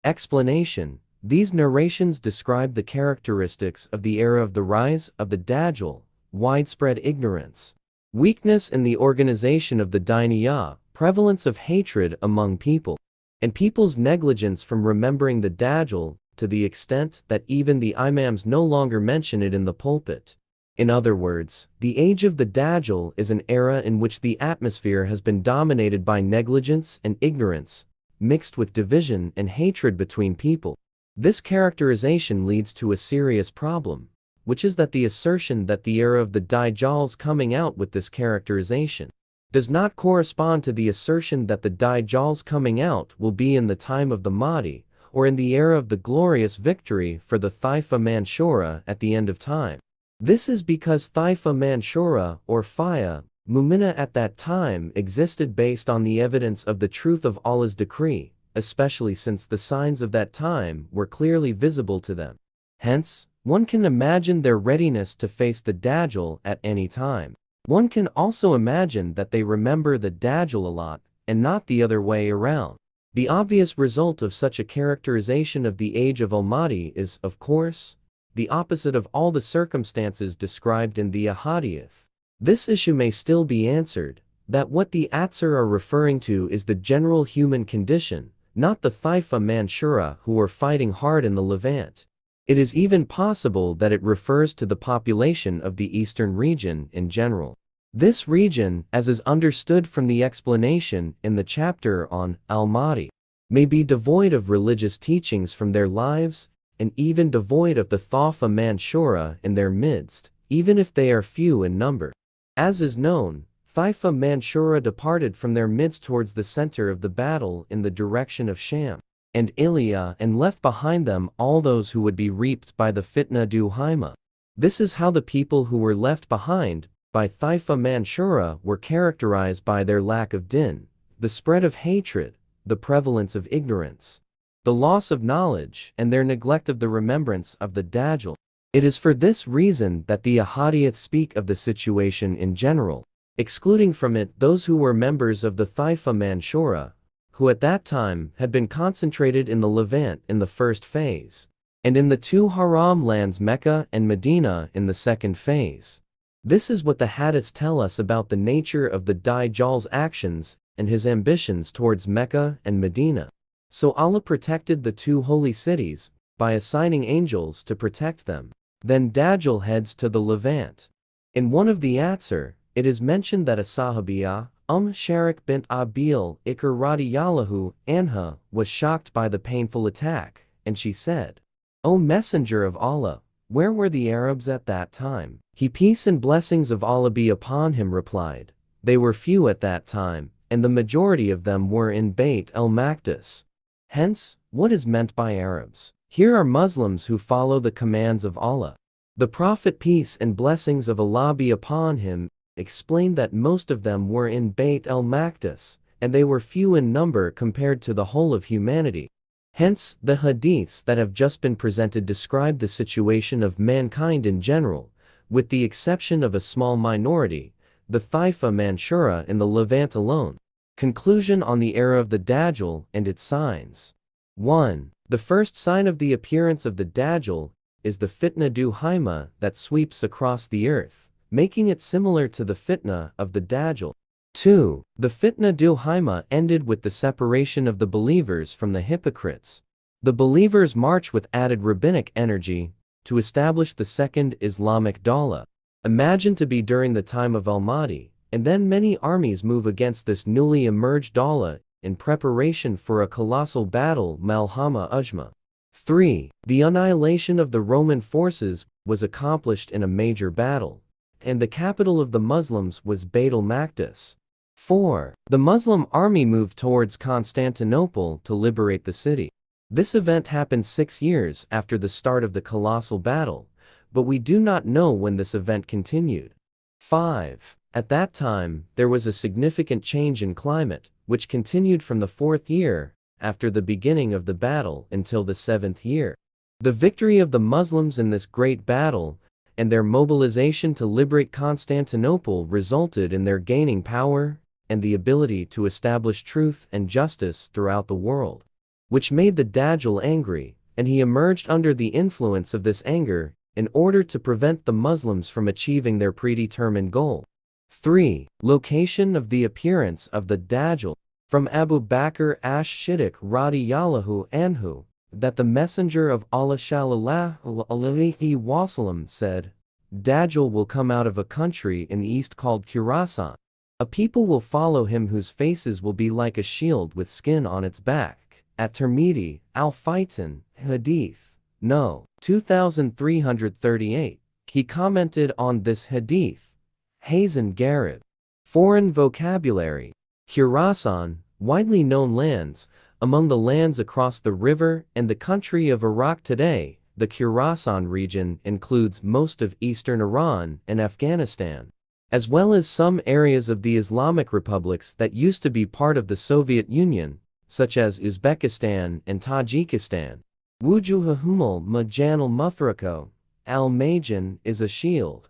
Explanation: these narrations describe the characteristics of the era of the rise of the Dajjal: widespread ignorance, weakness in the organization of the Diniyah, prevalence of hatred among people, and people's negligence from remembering the Dajjal to the extent that even the imams no longer mention it in the pulpit. In other words, the age of the Dajjal is an era in which the atmosphere has been dominated by negligence and ignorance, mixed with division and hatred between people. This characterization leads to a serious problem, which is that the assertion that the era of the Dajjal's coming out with this characterization does not correspond to the assertion that the Dajjal's coming out will be in the time of the Mahdi, or in the era of the glorious victory for the Taifa Manshura at the end of time. This is because Taifa Manshura, or Faya, Mumina at that time existed based on the evidence of the truth of Allah's decree, especially since the signs of that time were clearly visible to them. Hence, one can imagine their readiness to face the Dajjal at any time. One can also imagine that they remember the Dajjal a lot, and not the other way around. The obvious result of such a characterization of the age of al-Mahdi is, of course, the opposite of all the circumstances described in the Ahadith. This issue may still be answered, that what the Atsar are referring to is the general human condition, not the Taifa Manshura who are fighting hard in the Levant. It is even possible that it refers to the population of the eastern region in general. This region, as is understood from the explanation in the chapter on al-Mahdi, may be devoid of religious teachings from their lives, and even devoid of the Taifa Manshura in their midst, even if they are few in number. As is known, Taifa Manshura departed from their midst towards the center of the battle in the direction of Sham and Ilya, and left behind them all those who would be reaped by the Fitna du Haima. This is how the people who were left behind by Taifa Manshura were characterized by their lack of din, the spread of hatred, the prevalence of ignorance, the loss of knowledge, and their neglect of the remembrance of the Dajjal. It is for this reason that the Ahadith speak of the situation in general, excluding from it those who were members of the Taifa Manshura, who at that time had been concentrated in the Levant in the first phase, and in the two Haram lands Mecca and Medina in the second phase. This is what the hadiths tell us about the nature of the Dajjal's actions and his ambitions towards Mecca and Medina. So Allah protected the two holy cities by assigning angels to protect them. Then Dajjal heads to the Levant. In one of the Atsar, it is mentioned that a Sahabiyah, Sharik bint Abil Ikr radiyallahu anha, was shocked by the painful attack, and she said, "O Messenger of Allah, where were the Arabs at that time?" He, peace and blessings of Allah be upon him, replied, "They were few at that time, and the majority of them were in Bayt el-Maqdis." Hence, what is meant by Arabs? Here are Muslims who follow the commands of Allah. The Prophet, peace and blessings of Allah be upon him, explained that most of them were in Bayt el-Maqdis, and they were few in number compared to the whole of humanity. Hence, the hadiths that have just been presented describe the situation of mankind in general, with the exception of a small minority, the Taifa Manshura in the Levant alone. Conclusion on the era of the Dajjal and its signs. 1. The first sign of the appearance of the Dajjal is the Fitna du Haima that sweeps across the earth, making it similar to the Fitna of the Dajjal. 2. The Fitna du Haima ended with the separation of the believers from the hypocrites. The believers march with added rabbinic energy to establish the second Islamic Dawla, imagined to be during the time of al-Mahdi, and then many armies move against this newly emerged Dawla in preparation for a colossal battle, Malhama Ujma. 3. The annihilation of the Roman forces was accomplished in a major battle, and the capital of the Muslims was Bayt el-Maqdis. 4. The Muslim army moved towards Constantinople to liberate the city. This event happened 6 years after the start of the colossal battle, but we do not know when this event continued. 5. At that time, there was a significant change in climate, which continued from the 4th year after the beginning of the battle until the 7th year. The victory of the Muslims in this great battle and their mobilization to liberate Constantinople resulted in their gaining power and the ability to establish truth and justice throughout the world. which made the Dajjal angry, and he emerged under the influence of this anger in order to prevent the Muslims from achieving their predetermined goal. 3. Location of the appearance of the Dajjal. From Abu Bakr ash-Shiddiq radiyallahu anhu, that the Messenger of Allah sallallahu alayhi wasallam said, Dajjal will come out of a country in the east called Khurasan. A people will follow him whose faces will be like a shield with skin on its back. At Tirmidhi, Al-Fitan, Hadith. No. 2338. He commented on this hadith. Hazen Garib. Foreign vocabulary. Khurasan, widely known lands. Among the lands across the river and the country of Iraq today, the Khurasan region includes most of eastern Iran and Afghanistan, as well as some areas of the Islamic republics that used to be part of the Soviet Union, such as Uzbekistan and Tajikistan. Wujuhahumul Majanul Muthrako. Al-Majan is a shield,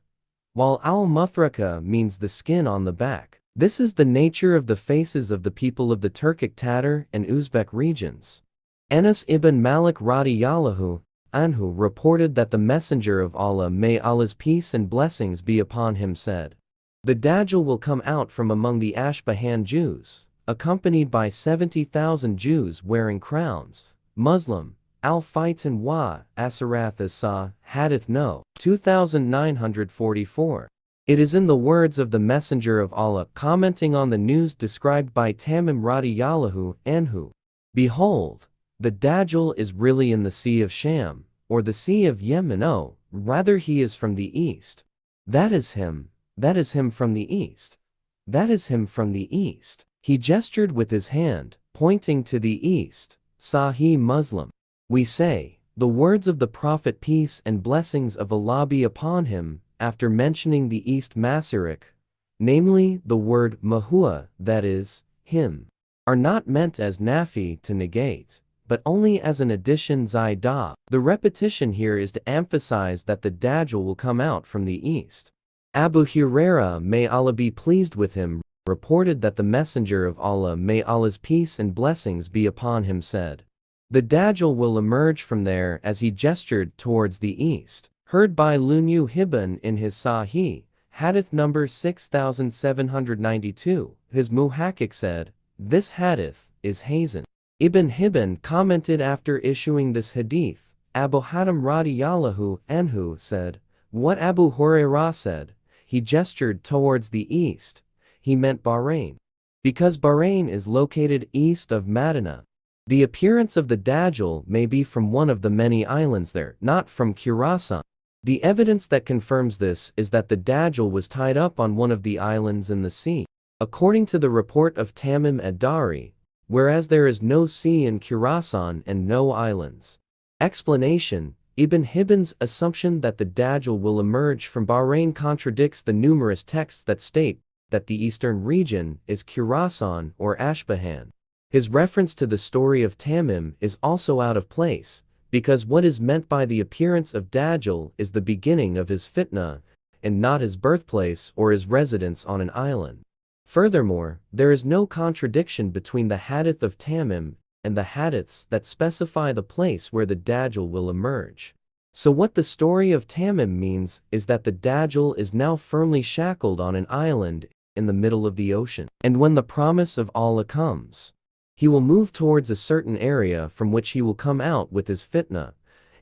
while al-Muthraka means the skin on the back. This is the nature of the faces of the people of the Turkic Tatar and Uzbek regions. Anas ibn Malik radiyallahu anhu reported that the Messenger of Allah, may Allah's peace and blessings be upon him, said, the Dajjal will come out from among the Ashbahan Jews, accompanied by 70,000 Jews wearing crowns. Muslim, Al-Fitan wa Asarath as-Sa, Hadith No. 2944. It is in the words of the Messenger of Allah commenting on the news described by Tamim radiyallahu anhu. Behold, the Dajjal is really in the Sea of Sham, or the Sea of Yemen. Oh, rather he is from the east. That is him from the east. That is him from the east. He gestured with his hand, pointing to the east. Sahih Muslim. We say, the words of the Prophet, peace and blessings of Allah be upon him, after mentioning the East Masaric, namely the word mahua, that is, him, are not meant as nafi, to negate, but only as an addition zaidah. The repetition here is to emphasize that the Dajjal will come out from the east. Abu Hurairah, may Allah be pleased with him, reported that the Messenger of Allah, may Allah's peace and blessings be upon him, said, the Dajjal will emerge from there as he gestured towards the east. Heard by Ibn Hibban in his Sahih, Hadith number 6792, his Muhakkik said, this Hadith is Hazen. Ibn Hibban commented after issuing this Hadith, Abu Hatim radiyallahu anhu said, what Abu Hurairah said, he gestured towards the east, he meant Bahrain, because Bahrain is located east of Medina. The appearance of the Dajjal may be from one of the many islands there, not from Khurasan. The evidence that confirms this is that the Dajjal was tied up on one of the islands in the sea, according to the report of Tamim ad-Dari, whereas there is no sea in Khurasan and no islands. Explanation: Ibn Hibban's assumption that the Dajjal will emerge from Bahrain contradicts the numerous texts that state that the eastern region is Khurasan or Ashbahan. His reference to the story of Tamim is also out of place, because what is meant by the appearance of Dajjal is the beginning of his fitna, and not his birthplace or his residence on an island. Furthermore, there is no contradiction between the hadith of Tamim and the hadiths that specify the place where the Dajjal will emerge. So what the story of Tamim means is that the Dajjal is now firmly shackled on an island in the middle of the ocean. And when the promise of Allah comes, he will move towards a certain area from which he will come out with his fitna,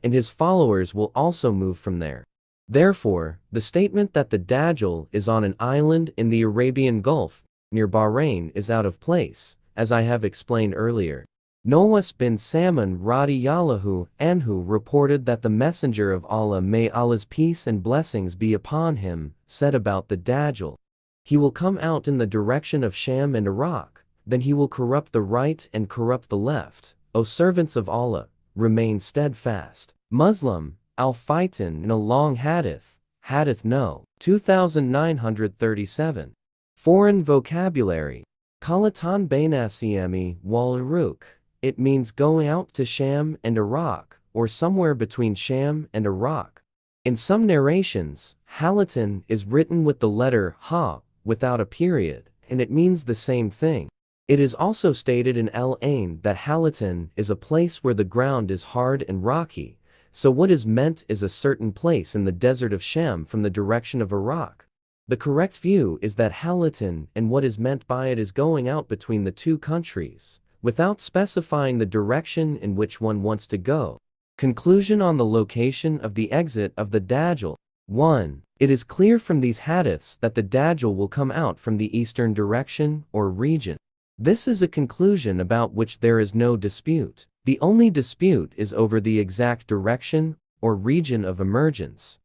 and his followers will also move from there. Therefore, the statement that the Dajjal is on an island in the Arabian Gulf, near Bahrain, is out of place, as I have explained earlier. Nawas bin Salman radiyallahu anhu reported that the Messenger of Allah, may Allah's peace and blessings be upon him, said about the Dajjal, he will come out in the direction of Sham and Iraq. Then he will corrupt the right and corrupt the left. O servants of Allah, remain steadfast. Muslim, Al-Fitan in a long hadith, Hadith No. 2937. Foreign vocabulary. Kalatan Bainasiyami wal Iraq. It means going out to Sham and Iraq, or somewhere between Sham and Iraq. In some narrations, Halatan is written with the letter Ha, without a period, and it means the same thing. It is also stated in Al-Ain that Halatin is a place where the ground is hard and rocky, so what is meant is a certain place in the desert of Sham from the direction of Iraq. The correct view is that Halatin and what is meant by it is going out between the two countries, without specifying the direction in which one wants to go. Conclusion on the location of the exit of the Dajjal. 1. It is clear from these hadiths that the Dajjal will come out from the eastern direction or region. This is a conclusion about which there is no dispute. The only dispute is over the exact direction or region of emergence.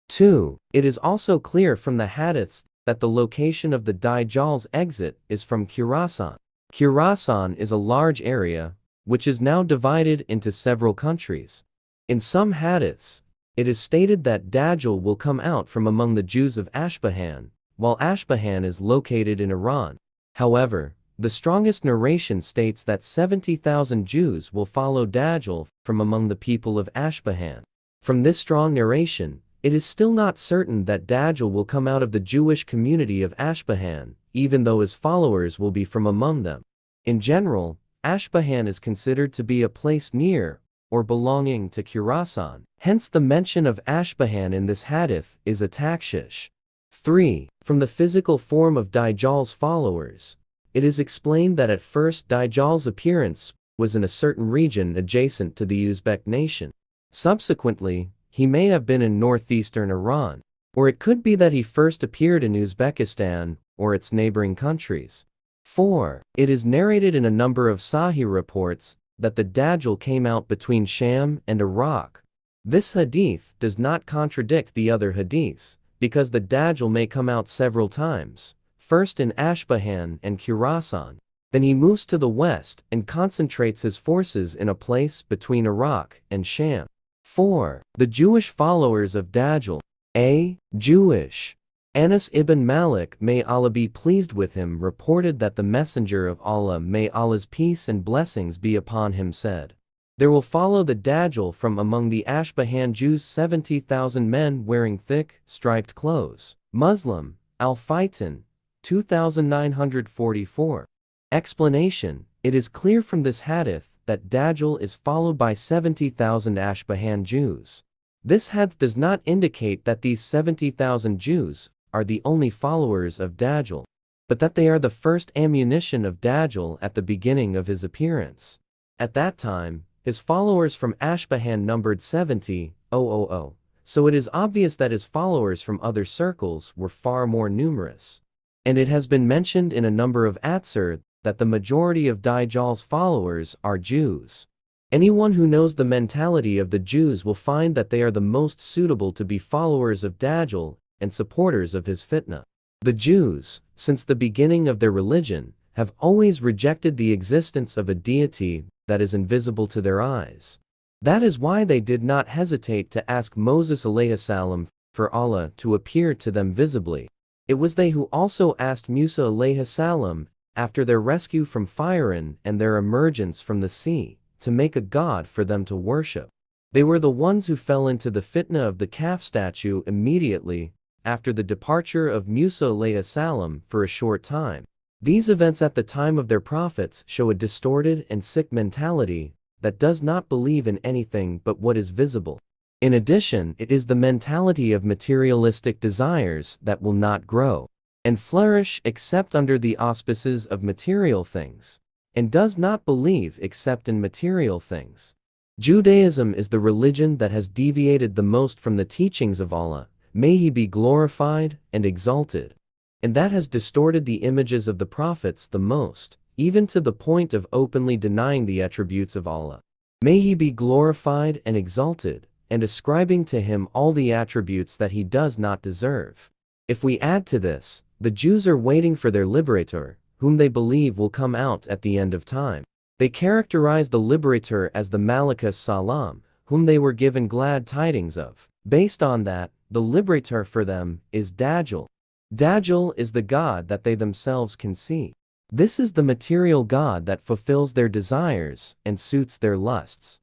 2. It is also clear from the hadiths that the location of the Dajjal's exit is from Khurasan. Khurasan is a large area, which is now divided into several countries. In some hadiths, it is stated that Dajjal will come out from among the Jews of Ashbahan, while Ashbahan is located in Iran. However, the strongest narration states that 70,000 Jews will follow Dajjal from among the people of Ashbahan. From this strong narration, it is still not certain that Dajjal will come out of the Jewish community of Ashbahan, even though his followers will be from among them. In general, Ashbahan is considered to be a place near or belonging to Khurasan. Hence the mention of Ashbahan in this hadith is a takshish. 3. From the physical form of Dajjal's followers, it is explained that at first Dajjal's appearance was in a certain region adjacent to the Uzbek nation. Subsequently, he may have been in northeastern Iran, or it could be that he first appeared in Uzbekistan or its neighboring countries. 4. It is narrated in a number of Sahih reports that the Dajjal came out between Sham and Iraq. This hadith does not contradict the other hadiths, because the Dajjal may come out several times, first in Ashbahan and Khurasan. Then he moves to the west and concentrates his forces in a place between Iraq and Sham. 4. The Jewish followers of Dajjal. A. Jewish. Anas ibn Malik, may Allah be pleased with him, reported that the Messenger of Allah, may Allah's peace and blessings be upon him, said, "There will follow the Dajjal from among the Ashbahan Jews 70,000 men wearing thick, striped clothes." Muslim, Al-Fitan, 2944. Explanation: it is clear from this hadith that Dajjal is followed by 70,000 Ashbahan Jews. This hadith does not indicate that these 70,000 Jews are the only followers of Dajjal, but that they are the first ammunition of Dajjal at the beginning of his appearance. At that time, his followers from Ashbahan numbered 70,000, so it is obvious that his followers from other circles were far more numerous. And it has been mentioned in a number of Atsar that the majority of Dajjal's followers are Jews. Anyone who knows the mentality of the Jews will find that they are the most suitable to be followers of Dajjal and supporters of his fitna. The Jews, since the beginning of their religion, have always rejected the existence of a deity that is invisible to their eyes. That is why they did not hesitate to ask Moses alayhi salam for Allah to appear to them visibly. It was they who also asked Musa alayhi salam, after their rescue from Firan and their emergence from the sea, to make a god for them to worship. They were the ones who fell into the fitna of the calf statue immediately after the departure of Musa alayhi salam for a short time. These events at the time of their prophets show a distorted and sick mentality that does not believe in anything but what is visible. In addition, it is the mentality of materialistic desires that will not grow and flourish except under the auspices of material things, and does not believe except in material things. Judaism is the religion that has deviated the most from the teachings of Allah, may He be glorified and exalted, and that has distorted the images of the prophets the most, even to the point of openly denying the attributes of Allah, may He be glorified and exalted, and ascribing to Him all the attributes that He does not deserve. If we add to this, the Jews are waiting for their liberator, whom they believe will come out at the end of time. They characterize the liberator as the Malika Salam, whom they were given glad tidings of. Based on that, the liberator for them is Dajjal. Dajjal is the god that they themselves can see. This is the material god that fulfills their desires and suits their lusts.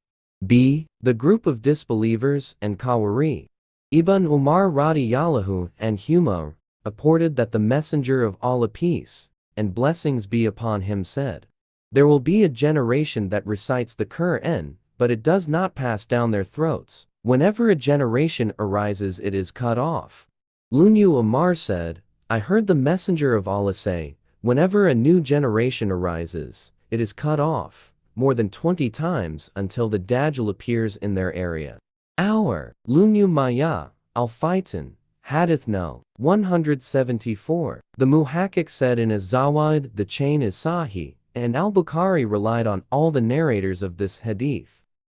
B. The group of disbelievers and Kawari. Ibn Umar radiyallahu and Humar reported that the Messenger of Allah peace and blessings be upon him said. There will be a generation that recites the Qur'an, but it does not pass down their throats. Whenever a generation arises it is cut off. Lunyu Amar said, I heard the Messenger of Allah say, whenever a new generation arises, it is cut off, more than 20 times until the Dajjal appears in their area. Our Lunyu Maya, Al-Fitan, Hadith No. 174. The Muhakkik said in Az-Zawad the chain is Sahih, and Al-Bukhari relied on all the narrators of this hadith.